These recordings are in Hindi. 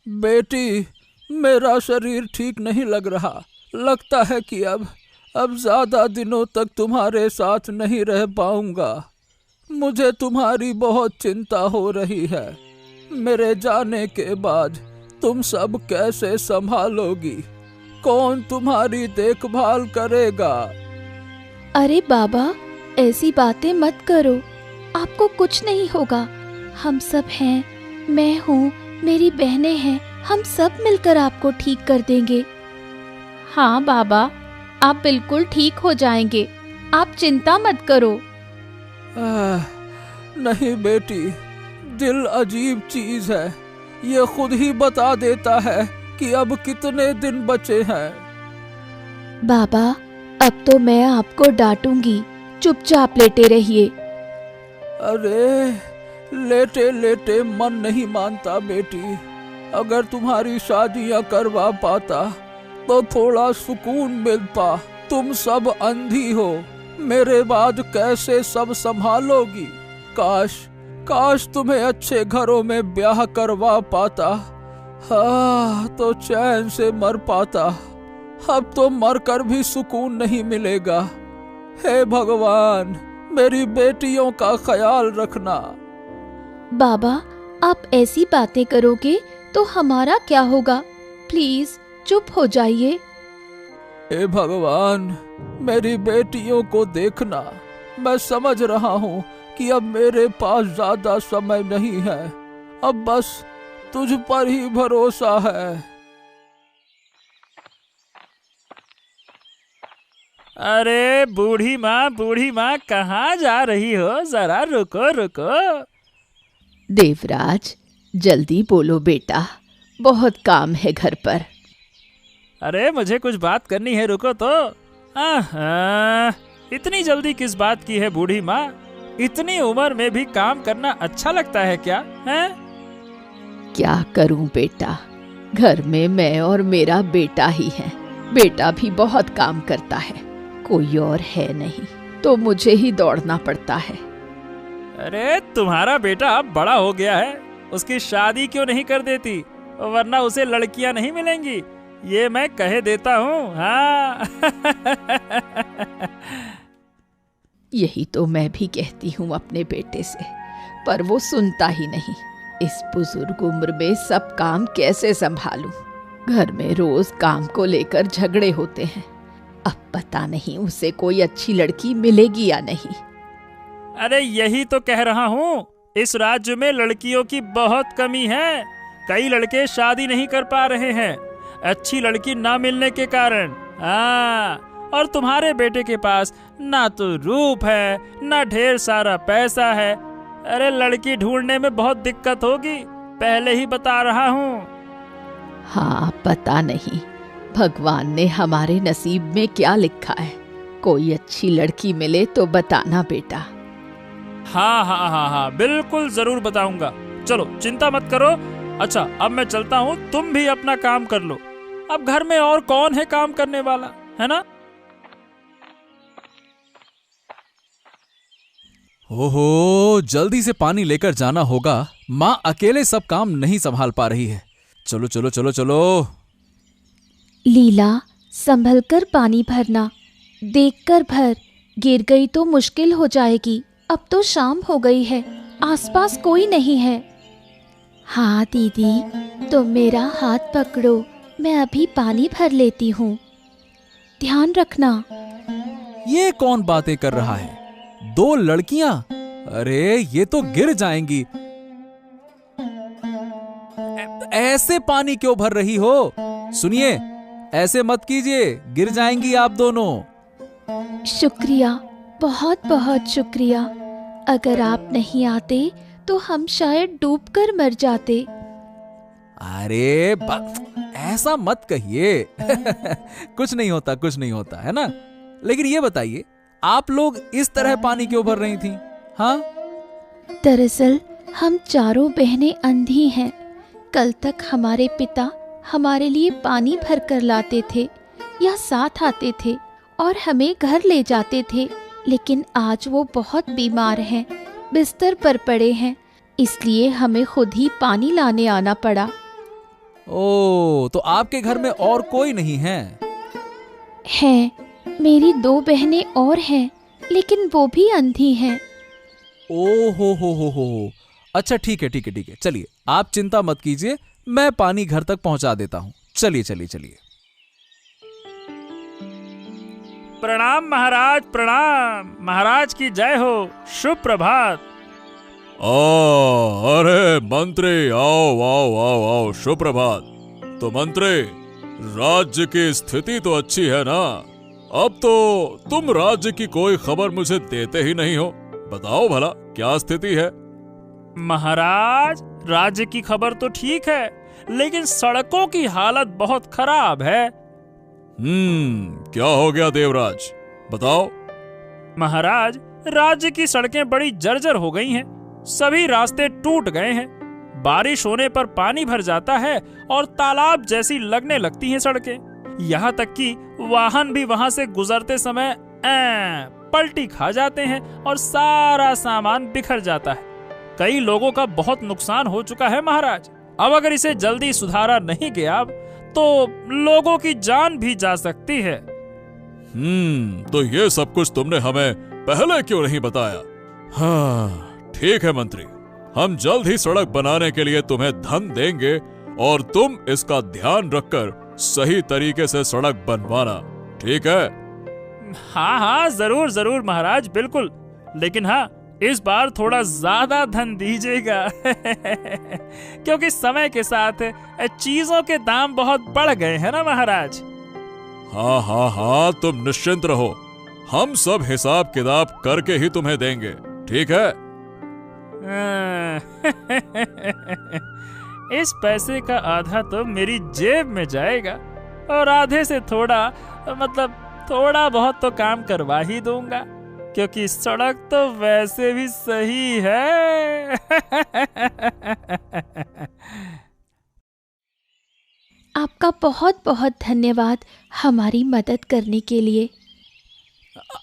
बेटी, मेरा शरीर ठीक नहीं लग रहा। लगता है कि अब ज्यादा दिनों तक तुम्हारे साथ नहीं रह पाऊंगा। मुझे तुम्हारी बहुत चिंता हो रही है। मेरे जाने के बाद तुम सब कैसे संभालोगी? कौन तुम्हारी देखभाल करेगा? अरे बाबा, ऐसी बातें मत करो। आपको कुछ नहीं होगा। हम सब हैं, मैं हूँ, मेरी बहनें हैं, हम सब मिलकर आपको ठीक कर देंगे। हाँ बाबा, आप बिल्कुल ठीक हो जाएंगे। आप चिंता मत करो। नहीं बेटी, दिल अजीब चीज है। ये खुद ही बता देता है कि अब कितने दिन बचे हैं। बाबा, अब तो मैं आपको डांटूंगी। चुपचाप लेटे रहिए। अरे, लेटे लेटे मन नहीं मानता बेटी। अगर तुम्हारी शादियां करवा पाता तो थोड़ा सुकून मिलता। तुम सब अंधी हो, मेरे बाद कैसे सब संभालोगी? काश तुम्हें अच्छे घरों में ब्याह करवा पाता। हाँ, तो चैन से मर पाता। अब तो मरकर भी सुकून नहीं मिलेगा। हे भगवान, मेरी बेटियों का ख्याल रखना। बाबा, आप ऐसी बातें करोगे तो हमारा क्या होगा? प्लीज चुप हो जाइए। हे भगवान, मेरी बेटियों को देखना। मैं समझ रहा हूँ कि अब मेरे पास ज्यादा समय नहीं है। अब बस तुझ पर ही भरोसा है। अरे बूढ़ी माँ कहाँ जा रही हो? जरा रुको रुको। देवराज, जल्दी बोलो बेटा, बहुत काम है घर पर। अरे मुझे कुछ बात करनी है, रुको तो। इतनी जल्दी किस बात की है बूढ़ी माँ? इतनी उम्र में भी काम करना अच्छा लगता है क्या? हैं? क्या करूं बेटा, घर में मैं और मेरा बेटा ही है। बेटा भी बहुत काम करता है, कोई और है नहीं, तो मुझे ही दौड़ना पड़ता है। अरे तुम्हारा बेटा अब बड़ा हो गया है, उसकी शादी क्यों नहीं कर देती? वरना उसे लड़कियां नहीं मिलेंगी, ये मैं कह देता हूँ। हाँ। यही तो मैं भी कहती हूँ अपने बेटे से, पर वो सुनता ही नहीं। इस बुजुर्ग उम्र में सब काम कैसे संभालूं? घर में रोज काम को लेकर झगड़े होते हैं। अब पता नहीं उसे कोई अच्छी लड़की मिलेगी या नहीं। अरे यही तो कह रहा हूँ, इस राज्य में लड़कियों की बहुत कमी है। कई लड़के शादी नहीं कर पा रहे हैं, अच्छी लड़की ना मिलने के कारण। हाँ, और तुम्हारे बेटे के पास ना तो रूप है, ना ढेर सारा पैसा है। अरे लड़की ढूंढने में बहुत दिक्कत होगी, पहले ही बता रहा हूँ। हाँ, पता नहीं भगवान ने हमारे नसीब में क्या लिखा है। कोई अच्छी लड़की मिले तो बताना बेटा। हाँ हाँ हाँ हाँ, बिल्कुल जरूर बताऊंगा। चलो चिंता मत करो। अच्छा, अब मैं चलता हूँ, तुम भी अपना काम कर लो। अब घर में और कौन है काम करने वाला, है ना? ओहो, जल्दी से पानी लेकर जाना होगा। माँ अकेले सब काम नहीं संभाल पा रही है। चलो चलो चलो चलो। लीला, संभलकर पानी भरना, देखकर भर, गिर गई तो मुश्किल हो जाएगी। अब तो शाम हो गई है, आसपास कोई नहीं है। हाँ दीदी, तुम मेरा हाथ पकड़ो, मैं अभी पानी भर लेती हूँ। ध्यान रखना। ये कौन बातें कर रहा है? दो लड़कियां? अरे ये तो गिर जाएंगी। ऐसे पानी क्यों भर रही हो? सुनिए, ऐसे मत कीजिए, गिर जाएंगी आप दोनों। शुक्रिया, बहुत बहुत शुक्रिया। अगर आप नहीं आते तो हम शायद डूबकर मर जाते। अरे ऐसा मत कहिए। कुछ नहीं होता, कुछ नहीं होता, है ना? लेकिन ये बताइए, आप लोग इस तरह पानी क्यों भर रही थी? हाँ, दरअसल हम चारों बहनें अंधी हैं। कल तक हमारे पिता हमारे लिए पानी भर कर लाते थे या साथ आते थे और हमें घर ले जाते थे, लेकिन आज वो बहुत बीमार हैं, बिस्तर पर पड़े हैं, इसलिए हमें खुद ही पानी लाने आना पड़ा। ओ, तो आपके घर में और कोई नहीं है? है, मेरी 2 बहनें और हैं, लेकिन वो भी अंधी हैं। ओ हो। अच्छा ठीक है, चलिए आप चिंता मत कीजिए, मैं पानी घर तक पहुंचा देता हूं। चलिए। प्रणाम महाराज, प्रणाम। महाराज की जय हो। शुभ प्रभात। अरे मंत्री, आओ, शुभ प्रभात। तो मंत्री, राज्य की स्थिति तो अच्छी है ना? अब तो तुम राज्य की कोई खबर मुझे देते ही नहीं हो। बताओ भला क्या स्थिति है? महाराज, राज्य की खबर तो ठीक है, लेकिन सड़कों की हालत बहुत खराब है। क्या हो गया देवराज, बताओ। महाराज, राज्य की सड़कें बड़ी जर्जर हो गई हैं। सभी रास्ते टूट गए हैं। बारिश होने पर पानी भर जाता है और तालाब जैसी लगने लगती हैं सड़कें। यहाँ तक कि वाहन भी वहां से गुजरते समय पलटी खा जाते हैं और सारा सामान बिखर जाता है। कई लोगों का बहुत नुकसान हो चुका है महाराज। अब अगर इसे जल्दी सुधारा नहीं गया तो लोगों की जान भी जा सकती है। तो ये सब कुछ तुमने हमें पहले क्यों नहीं बताया? हाँ ठीक है मंत्री, हम जल्द ही सड़क बनाने के लिए तुम्हें धन देंगे और तुम इसका ध्यान रखकर सही तरीके से सड़क बनवाना, ठीक है? हाँ, जरूर महाराज, बिल्कुल। लेकिन हाँ, इस बार थोड़ा ज्यादा धन दीजिएगा क्योंकि समय के साथ चीजों के दाम बहुत बढ़ गए हैं ना महाराज। हाँ, तुम निश्चिंत रहो, हम सब हिसाब किताब करके ही तुम्हें देंगे, ठीक है? इस पैसे का आधा तो मेरी जेब में जाएगा और आधे से थोड़ा बहुत तो काम करवा ही दूंगा, क्योंकि सड़क तो वैसे भी सही है। आपका बहुत बहुत धन्यवाद हमारी मदद करने के लिए।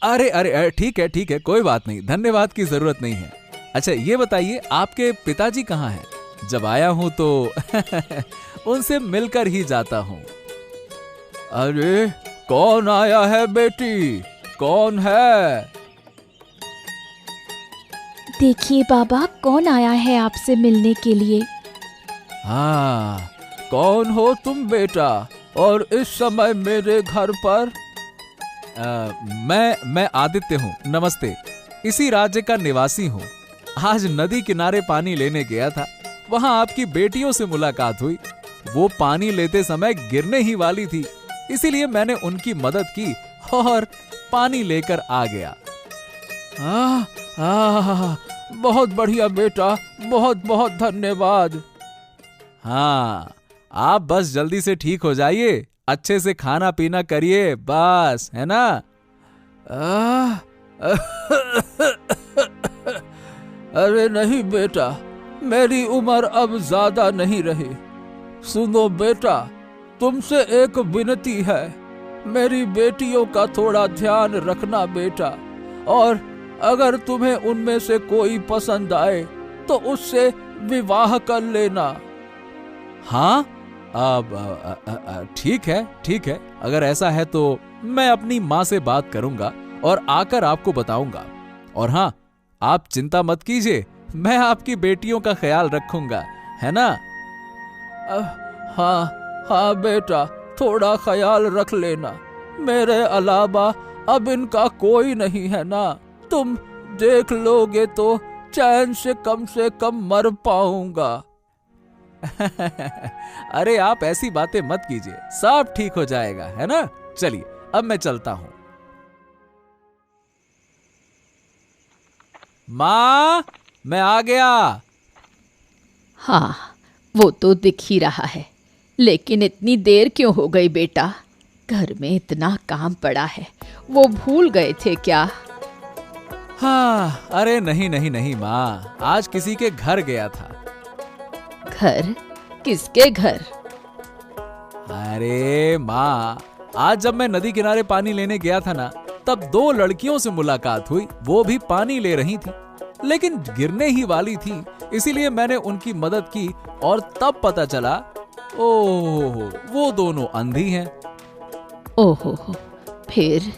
अरे ठीक है, कोई बात नहीं, धन्यवाद की जरूरत नहीं है। अच्छा ये बताइए, आपके पिताजी कहाँ हैं? जब आया हूं तो उनसे मिलकर ही जाता हूं। अरे कौन आया है बेटी, कौन है? देखिए बाबा, कौन आया है आपसे मिलने के लिए। हाँ, कौन हो तुम बेटा, और इस समय मेरे घर पर? मैं आदित्य हूँ, नमस्ते। इसी राज्य का निवासी हूँ। आज नदी किनारे पानी लेने गया था, वहाँ आपकी बेटियों से मुलाकात हुई। वो पानी लेते समय गिरने ही वाली थी, इसीलिए मैंने उनकी मदद की और पानी लेकर आ गया। बहुत बढ़िया बेटा, बहुत बहुत धन्यवाद। हाँ, आप बस जल्दी से ठीक हो जाइए, अच्छे से खाना पीना करिए, बस, है ना? अरे नहीं बेटा, मेरी उम्र अब ज्यादा नहीं रही। सुनो बेटा, तुमसे एक विनती है, मेरी बेटियों का थोड़ा ध्यान रखना बेटा, और अगर तुम्हें उनमें से कोई पसंद आए तो उससे विवाह कर लेना। हाँ, अब ठीक है, अगर ऐसा है तो मैं अपनी माँ से बात करूंगा और आकर आपको बताऊंगा। और हाँ, आप चिंता मत कीजिए, मैं आपकी बेटियों का ख्याल रखूंगा, है ना? हाँ बेटा, थोड़ा ख्याल रख लेना। मेरे अलावा अब इनका कोई नहीं है ना, तुम देख लोगे तो चैन से कम मर पाऊंगा। अरे आप ऐसी बातें मत कीजिए, सब ठीक हो जाएगा, है ना? चलिए अब मैं चलता हूं। माँ, मैं आ गया। हाँ, वो तो दिख ही रहा है, लेकिन इतनी देर क्यों हो गई बेटा? घर में इतना काम पड़ा है, वो भूल गए थे क्या? हाँ, अरे नहीं माँ, आज किसी के घर गया था। घर? किसके घर? अरे माँ, आज जब मैं नदी किनारे पानी लेने गया था ना, तब 2 लड़कियों से मुलाकात हुई। वो भी पानी ले रही थी, लेकिन गिरने ही वाली थी, इसीलिए मैंने उनकी मदद की और तब पता चला ओह, वो दोनों अंधी हैं। ओहो हो, फिर?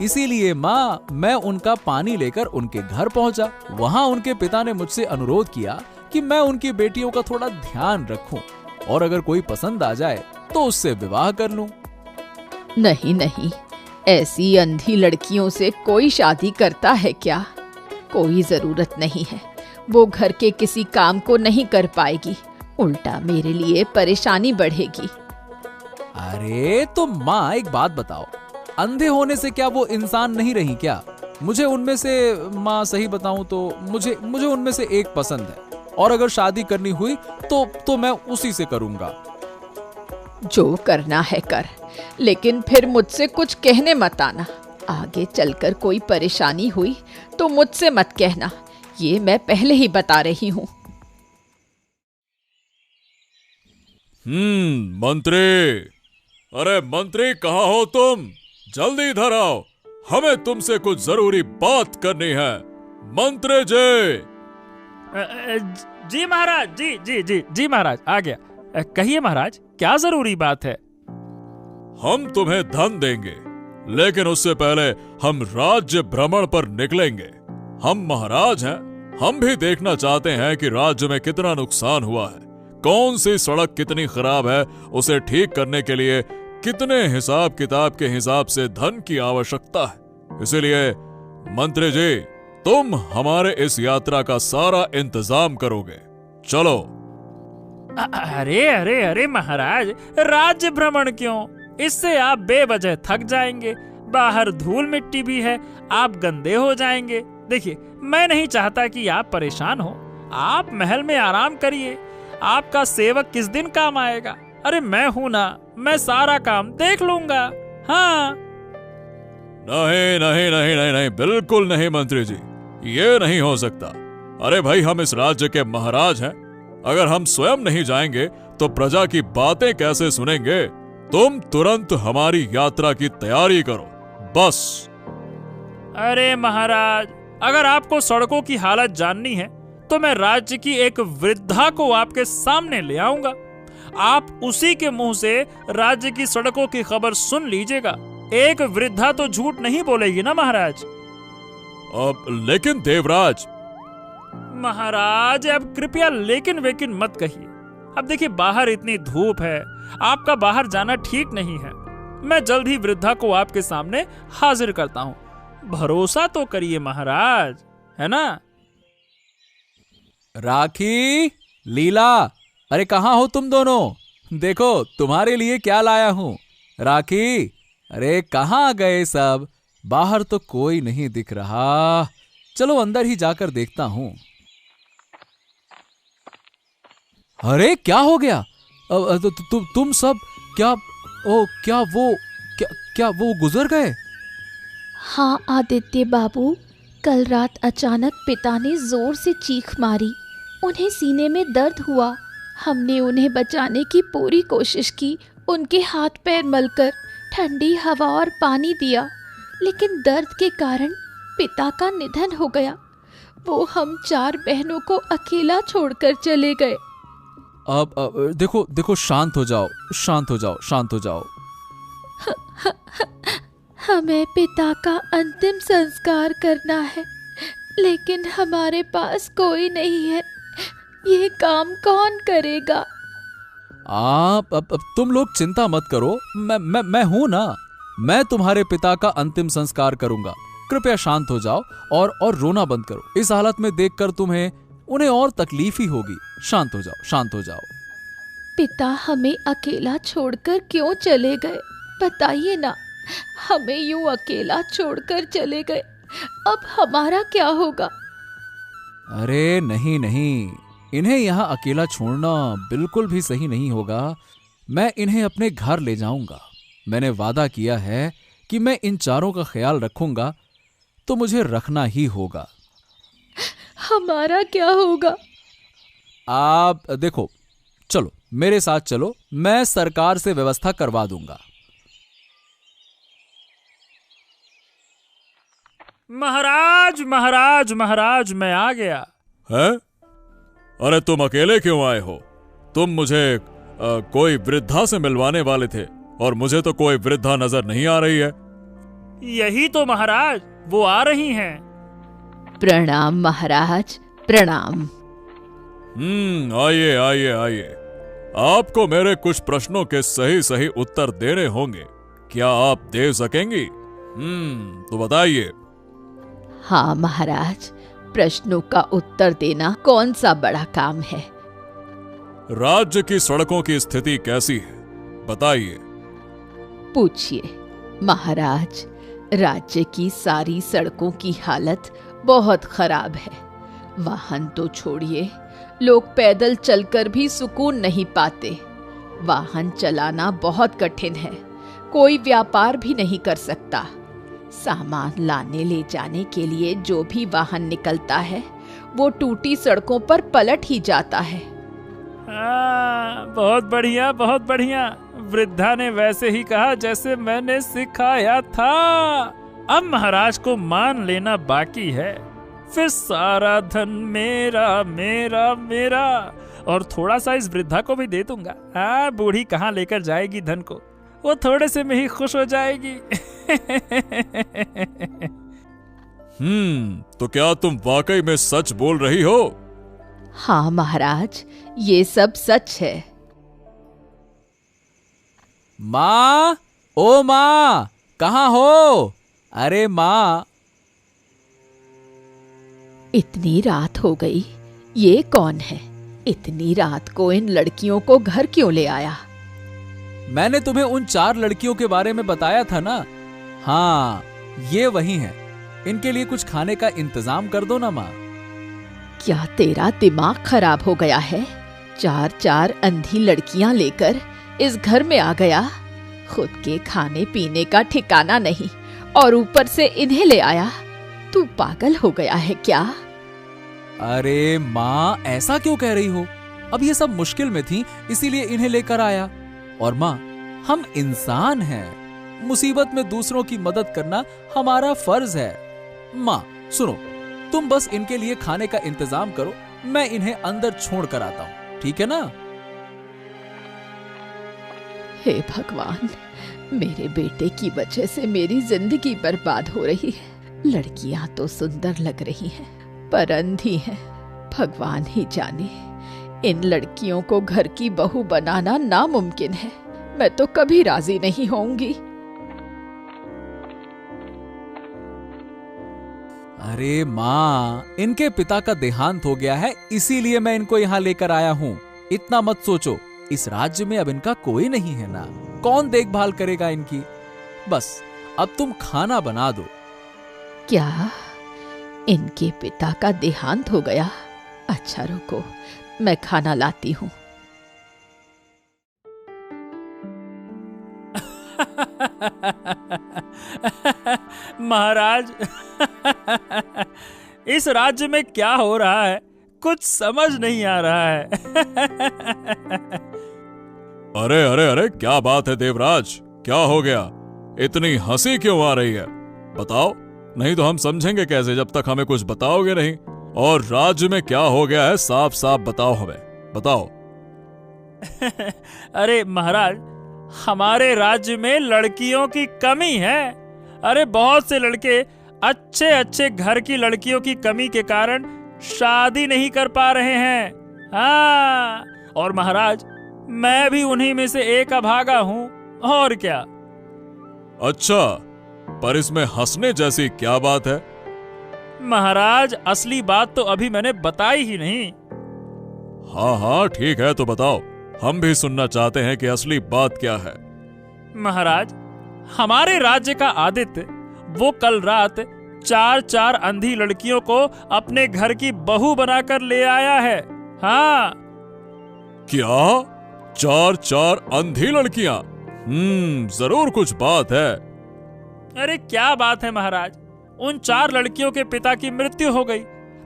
इसीलिए माँ, मैं उनका पानी लेकर उनके घर पहुंचा। वहां उनके पिता ने मुझसे अनुरोध किया कि मैं उनकी बेटियों का थोड़ा ध्यान रखूं और अगर कोई पसंद आ जाए तो उससे विवाह कर लूं। नहीं नहीं, ऐसी अंधी लड़कियों से कोई शादी करता है क्या? कोई जरूरत नहीं है। वो घर के किसी काम को नहीं कर पाएगी, उल्टा मेरे लिए परेशानी बढ़ेगी। अरे तो माँ, एक बात बताओ, अंधे होने से क्या वो इंसान नहीं रही क्या? मुझे उनमें से, माँ सही बताऊं तो मुझे उनमें से एक पसंद है और अगर शादी करनी हुई तो मैं उसी से करूंगा। जो करना है कर, लेकिन फिर मुझसे कुछ कहने मत आना। आगे चलकर कोई परेशानी हुई तो मुझसे मत कहना, ये मैं पहले ही बता रही हूँ। मंत्री, अरे मंत्री, कहाँ हो तुम? जल्दी इधर आओ, हमें तुमसे कुछ जरूरी बात करनी है। मंत्री जी। जी महाराज, जी जी जी जी महाराज, आ गया। कहिए महाराज, क्या जरूरी बात है? हम तुम्हें धन देंगे, लेकिन उससे पहले हम राज्य भ्रमण पर निकलेंगे। हम महाराज हैं, हम भी देखना चाहते हैं कि राज्य में कितना नुकसान हुआ है, कौन सी सड़क कितनी खराब है, उसे ठीक करने के लिए कितने हिसाब किताब के हिसाब से धन की आवश्यकता है। इसीलिए मंत्री जी, तुम हमारे इस यात्रा का सारा इंतजाम करोगे। चलो। अरे अरे अरे महाराज, राज्य भ्रमण क्यों? इससे आप बेवजह थक जाएंगे, बाहर धूल मिट्टी भी है, आप गंदे हो जाएंगे। देखिए, मैं नहीं चाहता कि आप परेशान हो। आप महल में आराम करिए, आपका सेवक किस दिन काम आएगा? अरे मैं हूं ना, मैं सारा काम देख लूंगा। हाँ। नहीं नहीं नहीं नहीं नहीं, बिल्कुल नहीं मंत्री जी, ये नहीं हो सकता। अरे भाई, हम इस राज्य के महाराज हैं, अगर हम स्वयं नहीं जाएंगे तो प्रजा की बातें कैसे सुनेंगे? तुम तुरंत हमारी यात्रा की तैयारी करो, बस। अरे महाराज, अगर आपको सड़कों की हालत जाननी है तो मैं राज्य की एक वृद्धा को आपके सामने ले आऊंगा। आप उसी के मुंह से राज्य की सड़कों की खबर सुन लीजिएगा। एक वृद्धा तो झूठ नहीं बोलेगी ना महाराज। अब लेकिन देवराज। महाराज, अब कृपया लेकिन वेकिन मत कहिए। अब देखिए, बाहर इतनी धूप है, आपका बाहर जाना ठीक नहीं है। मैं जल्द ही वृद्धा को आपके सामने हाजिर करता हूँ, भरोसा तो करिए महाराज, है ना? राखी, लीला, अरे कहाँ हो तुम दोनों? देखो तुम्हारे लिए क्या लाया हूं। राखी, अरे कहाँ गए सब? बाहर तो कोई नहीं दिख रहा। चलो अंदर ही जाकर देखता हूं। अरे क्या हो गया? तुम सब क्या? क्या वो गुजर गए? हाँ आदित्य बाबू, कल रात अचानक पिता ने जोर से चीख मारी। उन्हें सीने में दर्द हुआ। हमने उन्हें बचाने की पूरी कोशिश की, उनके हाथ पैर मलकर ठंडी हवा और पानी दिया, लेकिन दर्द के कारण पिता का निधन हो गया। वो हम 4 बहनों को अकेला छोड़कर चले गए। अब देखो, शांत हो जाओ। हमें पिता का अंतिम संस्कार करना है, लेकिन हमारे पास कोई नहीं है। ये काम कौन करेगा? अब तुम लोग चिंता मत करो, मैं हूं ना। मैं तुम्हारे पिता का अंतिम संस्कार करूंगा। कृपया शांत हो जाओ और रोना बंद करो। इस हालत में देखकर उन्हें और तकलीफ ही होगी। शांत हो जाओ। पिता हमें अकेला छोड़कर क्यों चले गए? बताइए ना, हमें यूं अकेला छोड़कर चले गए, अब हमारा क्या होगा? अरे नहीं, इन्हें यहाँ अकेला छोड़ना बिल्कुल भी सही नहीं होगा। मैं इन्हें अपने घर ले जाऊंगा। मैंने वादा किया है कि मैं इन 4 का ख्याल रखूंगा, तो मुझे रखना ही होगा। हमारा क्या होगा? आप देखो, चलो मेरे साथ चलो, मैं सरकार से व्यवस्था करवा दूंगा। महाराज महाराज महाराज, मैं आ गया। है? अरे तुम अकेले क्यों आए हो? तुम मुझे कोई वृद्धा से मिलवाने वाले थे और मुझे तो कोई वृद्धा नजर नहीं आ रही है। यही तो महाराज, वो आ रही हैं। प्रणाम महाराज, प्रणाम। आइए आइए आइए। आपको मेरे कुछ प्रश्नों के सही सही उत्तर देने होंगे। क्या आप दे सकेंगी? तो बताइए। हाँ महाराज, प्रश्नों का उत्तर देना कौन सा बड़ा काम है। राज्य की सड़कों की स्थिति कैसी है, बताइए। पूछिए महाराज। राज्य की सारी सड़कों की हालत बहुत खराब है। वाहन तो छोड़िए, लोग पैदल चलकर भी सुकून नहीं पाते। वाहन चलाना बहुत कठिन है, कोई व्यापार भी नहीं कर सकता। सामान लाने ले जाने के लिए जो भी वाहन निकलता है वो टूटी सड़कों पर पलट ही जाता है। बहुत बढ़िया, बहुत बढ़िया। वृद्धा ने वैसे ही कहा जैसे मैंने सिखाया था। अब महाराज को मान लेना बाकी है, फिर सारा धन मेरा मेरा मेरा। और थोड़ा सा इस वृद्धा को भी दे दूंगा। बूढ़ी कहाँ लेकर जाएगी धन को, वो थोड़े से में ही खुश हो जाएगी। तो क्या तुम वाकई में सच बोल रही हो? हाँ महाराज, ये सब सच है। माँ, ओ माँ, कहाँ हो? अरे माँ। इतनी रात हो गई, ये कौन है? इतनी रात को इन लड़कियों को घर क्यों ले आया? मैंने तुम्हें उन 4 लड़कियों के बारे में बताया था ना। हाँ, ये वही हैं। इनके लिए कुछ खाने का इंतजाम कर दो ना माँ। क्या तेरा दिमाग खराब हो गया है? 4 अंधी लड़कियां लेकर इस घर में आ गया। खुद के खाने पीने का ठिकाना नहीं और ऊपर से इन्हें ले आया। तू पागल हो गया है क्या? अरे माँ, ऐसा क्यों कह रही हो? अब ये सब मुश्किल में थी, इसीलिए इन्हें लेकर आया। और माँ, हम इंसान हैं, मुसीबत में दूसरों की मदद करना हमारा फर्ज है। माँ सुनो, तुम बस इनके लिए खाने का इंतजाम करो, मैं इन्हें अंदर छोड़ कर आता हूँ, ठीक है ना? हे भगवान, मेरे बेटे की वजह से मेरी जिंदगी बर्बाद हो रही है। लड़कियां तो सुंदर लग रही हैं, पर अंधी हैं। भगवान ही जाने, इन लड़कियों को घर की बहू बनाना नामुमकिन है। मैं तो कभी राजी नहीं होंगी। अरे माँ, इनके पिता का देहांत हो गया है, इसीलिए मैं इनको यहाँ लेकर आया हूँ। इतना मत सोचो, इस राज्य में अब इनका कोई नहीं है ना, कौन देखभाल करेगा इनकी? बस अब तुम खाना बना दो। क्या इनके पिता का देहांत हो गया? अच्छा रुको, मैं खाना लाती हूँ। महाराज, इस राज्य में क्या हो रहा है, कुछ समझ नहीं आ रहा है। अरे अरे अरे, क्या बात है देवराज, क्या हो गया? इतनी हंसी क्यों आ रही है? बताओ, नहीं तो हम समझेंगे कैसे जब तक हमें कुछ बताओगे नहीं। और राज्य में क्या हो गया है, साफ साफ बताओ, हमें बताओ। अरे महाराज, हमारे राज्य में लड़कियों की कमी है। अरे बहुत से लड़के अच्छे अच्छे घर की लड़कियों की कमी के कारण शादी नहीं कर पा रहे हैं। हाँ, और महाराज, मैं भी उन्हीं में से एक अभागा हूँ, और क्या। अच्छा, पर इसमें हंसने जैसी क्या बात है? महाराज, असली बात तो अभी मैंने बताई ही नहीं। हाँ हाँ ठीक है, तो बताओ, हम भी सुनना चाहते हैं कि असली बात क्या है। महाराज, हमारे राज्य का आदित्य वो कल रात 4 अंधी लड़कियों को अपने घर की बहू बनाकर ले आया है। हाँ। क्या? 4 अंधी लड़कियां? जरूर कुछ बात है। अरे क्या बात है महाराज, उन 4 लड़कियों के पिता की मृत्यु हो गई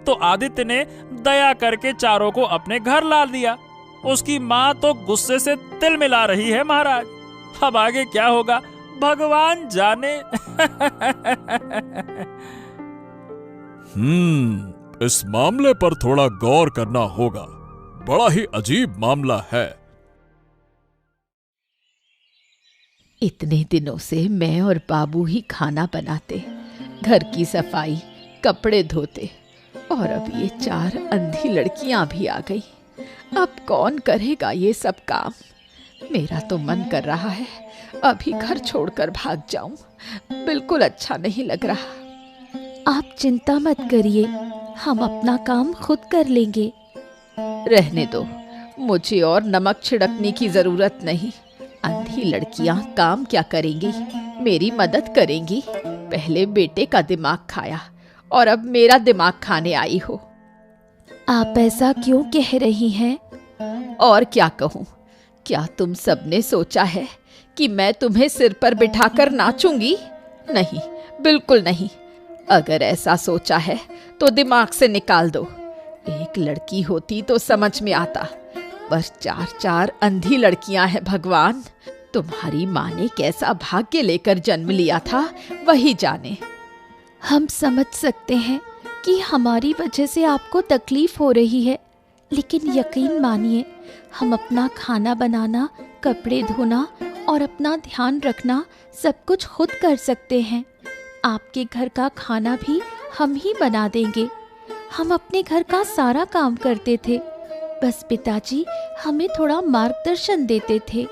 तो आदित्य ने दया करके चारों को अपने घर ला दिया। उसकी माँ तो गुस्से से तिल मिला रही है महाराज। अब आगे क्या होगा भगवान जाने। इस मामले पर थोड़ा गौर करना होगा, बड़ा ही अजीब मामला है। इतने दिनों से मैं और बाबू ही खाना बनाते, घर की सफाई, कपड़े धोते, और अब ये 4 अंधी लड़कियां भी आ गई। अब कौन करेगा ये सब काम? मेरा तो मन कर रहा है अभी घर छोड़कर भाग जाऊं। बिल्कुल अच्छा नहीं लग रहा। आप चिंता मत करिए, हम अपना काम खुद कर लेंगे। रहने दो, मुझे और नमक छिड़कने की जरूरत नहीं। अंधी लड़कियां काम क्या करेंगी? मेरी मदद करेंगी। पहले बेटे का दिमाग खाया और अब मेरा दिमाग खाने आई हो। आप ऐसा क्यों कह रही हैं? और क्या कहूँ? क्या तुम सबने सोचा है कि मैं तुम्हें सिर पर बिठाकर नाचूंगी? नहीं, बिल्कुल नहीं। अगर ऐसा सोचा है तो दिमाग से निकाल दो। एक लड़की होती तो समझ में आता, बस 4 अंधी लड़कियां हैं। भगवान, तुम्हारी माँ ने कैसा भाग्य लेकर जन्म लिया था वही जाने। हम समझ सकते हैं कि हमारी वजह से आपको तकलीफ हो रही है, लेकिन यकीन मानिए, हम अपना खाना बनाना, कपड़े धोना और अपना ध्यान रखना सब कुछ खुद कर सकते हैं। आपके घर का खाना भी हम ही बना देंगे। हम अपने घर का सारा काम करते थे, बस पिताजी हमें थोड़ा मार्गदर्शन देते थे।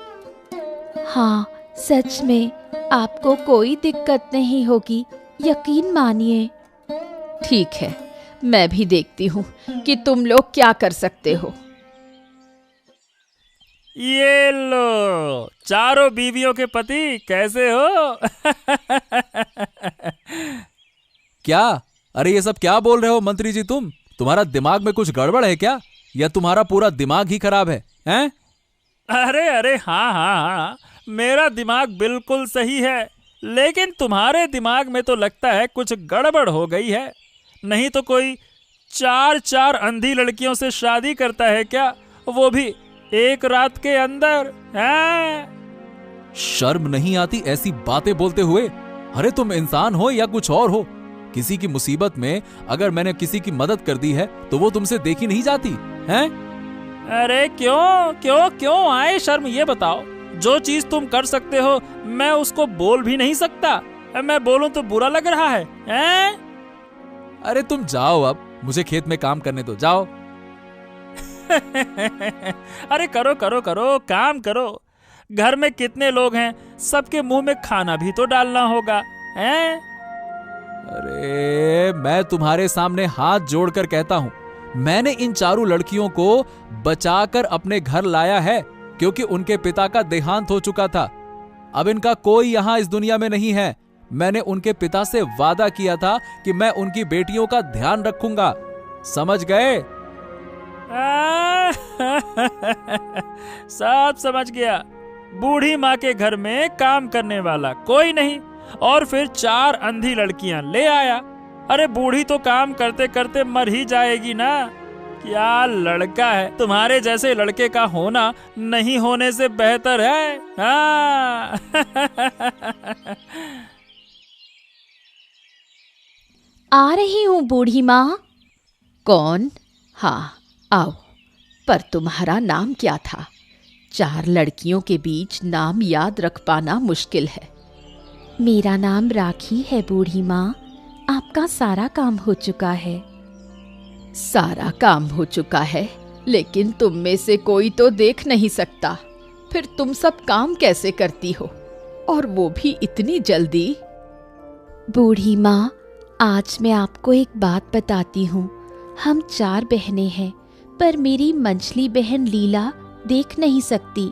हाँ, सच में आपको कोई दिक्कत नहीं होगी, यकीन मानिए। ठीक है, मैं भी देखती हूँ कि तुम लोग क्या कर सकते हो। ये लो, चारों बीवियों के पति कैसे हो? क्या? अरे ये सब क्या बोल रहे हो मंत्री जी? तुम्हारा दिमाग में कुछ गड़बड़ है क्या, या तुम्हारा पूरा दिमाग ही खराब है? हैं? अरे अरे, हाँ हाँ हाँ, मेरा दिमाग बिल्कुल सही है, लेकिन तुम्हारे दिमाग में तो लगता है कुछ गड़बड़ हो गई है। नहीं तो कोई 4 अंधी लड़कियों से शादी करता है क्या, वो भी एक रात के अंदर? हैं? शर्म नहीं आती ऐसी बातें बोलते हुए? अरे तुम इंसान हो या कुछ और हो? किसी की मुसीबत में अगर मैंने किसी की मदद कर दी है तो वो तुमसे देखी नहीं जाती हैं? अरे क्यों क्यों क्यों आए शर्म? ये बताओ, जो चीज तुम कर सकते हो मैं उसको बोल भी नहीं सकता। मैं बोलूं तो बुरा लग रहा है, हैं? अरे तुम जाओ, अब मुझे खेत में काम करने दो, जाओ। अरे करो करो करो, काम करो। घर में कितने लोग हैं, सबके मुंह में खाना भी तो डालना होगा, हैं? अरे मैं तुम्हारे सामने हाथ जोड़कर कहता हूं, मैंने इन 4 लड़कियों को बचाकर अपने घर लाया है, क्योंकि उनके पिता का देहांत हो चुका था। अब इनका कोई यहां इस दुनिया में नहीं है। मैंने उनके पिता से वादा किया था कि मैं उनकी बेटियों का ध्यान रखूंगा, समझ गए? सब समझ गया। बूढ़ी माँ के घर में काम करने वाला कोई नहीं, और फिर 4 अंधी लड़कियां ले आया। अरे बूढ़ी तो काम करते करते मर ही जाएगी ना। क्या लड़का है, तुम्हारे जैसे लड़के का होना नहीं होने से बेहतर है। हाँ। आ रही हूँ बूढ़ी माँ। कौन? हाँ, आओ। पर तुम्हारा नाम क्या था? 4 लड़कियों के बीच नाम याद रख पाना मुश्किल है। मेरा नाम राखी है बूढ़ी माँ। आपका सारा काम हो चुका है। सारा काम हो चुका है, लेकिन तुम में से कोई तो देख नहीं सकता। फिर तुम सब काम कैसे करती हो, और वो भी इतनी जल्दी? बूढ़ी माँ, आज मैं आपको एक बात बताती हूँ। हम 4 बहनें हैं, पर मेरी मंझली बहन लीला देख नहीं सकती।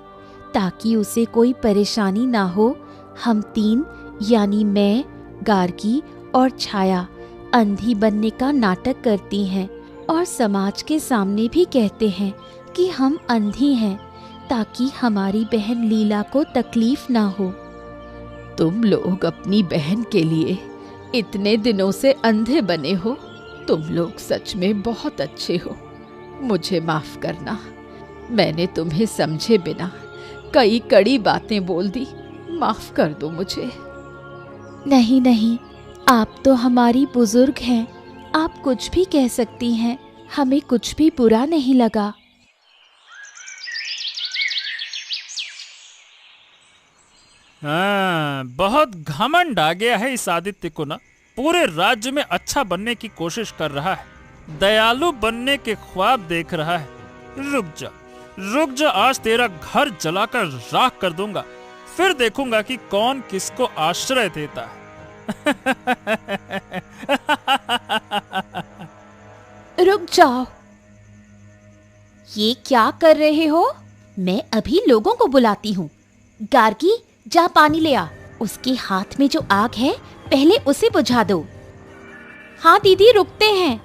ताकि उसे कोई परेशानी ना हो, हम 3 यानी मैं, गार्गी और छाया अंधी बनने का नाटक करती हैं और समाज के सामने भी कहते हैं कि हम अंधी हैं, ताकि हमारी बहन लीला को तकलीफ ना हो। तुम लोग अपनी बहन के लिए इतने दिनों से अंधे बने हो। तुम लोग सच में बहुत अच्छे हो। मुझे माफ करना, मैंने तुम्हें समझे बिना कई कड़ी बातें बोल दी। माफ कर दो मुझे। नहीं नहीं, आप तो हमारी बुजुर्ग हैं, आप कुछ भी कह सकती हैं, हमें कुछ भी बुरा नहीं लगा। हाँ, बहुत घमंड आ गया है इस आदित्य को ना। पूरे राज्य में अच्छा बनने की कोशिश कर रहा है, दयालु बनने के ख्वाब देख रहा है। रुक जा, आज तेरा घर जलाकर राख कर दूंगा, फिर देखूंगा कि कौन किसको आश्रय देता है। रुक जाओ, ये क्या कर रहे हो? मैं अभी लोगों को बुलाती हूँ। गार्गी, जा पानी ले आ। उसके हाथ में जो आग है पहले उसे बुझा दो। हाँ दीदी, रुकते हैं।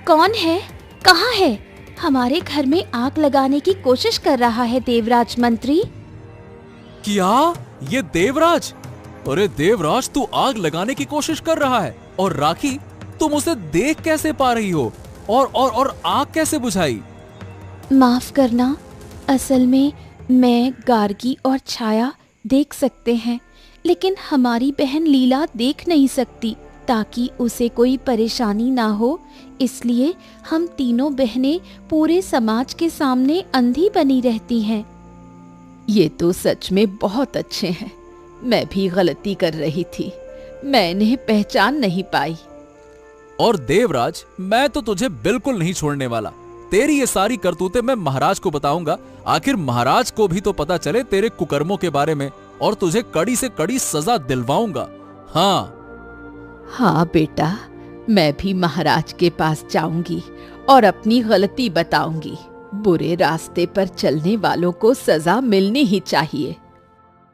कौन है? कहाँ है? हमारे घर में आग लगाने की कोशिश कर रहा है देवराज मंत्री। क्या? ये देवराज? अरे देवराज, तू आग लगाने की कोशिश कर रहा है, और राखी तुम उसे देख कैसे पा रही हो, और आग कैसे बुझाई? माफ करना, असल में मैं, गार्गी और छाया देख सकते हैं, लेकिन हमारी बहन लीला देख नहीं सकती, ताकि उसे कोई परेशानी ना हो, इसलिए हम तीनों बहनें पूरे समाज के सामने अंधी बनी रहती हैं। ये तो सच में बहुत अच्छे हैं। मैं भी गलती कर रही थी, मैं इन्हें पहचान नहीं पाई। और देवराज, मैं तो तुझे बिल्कुल नहीं छोड़ने वाला। तेरी ये सारी करतूतें मैं महाराज को बताऊंगा। आखिर महाराज को भी तो पता चले तेरे कुकर्मों के बारे में, और तुझे कड़ी से कड़ी सजा दिलवाऊंगा। हाँ बेटा, मैं भी महाराज के पास जाऊंगी और अपनी गलती बताऊंगी। बुरे रास्ते पर चलने वालों को सजा मिलनी ही चाहिए।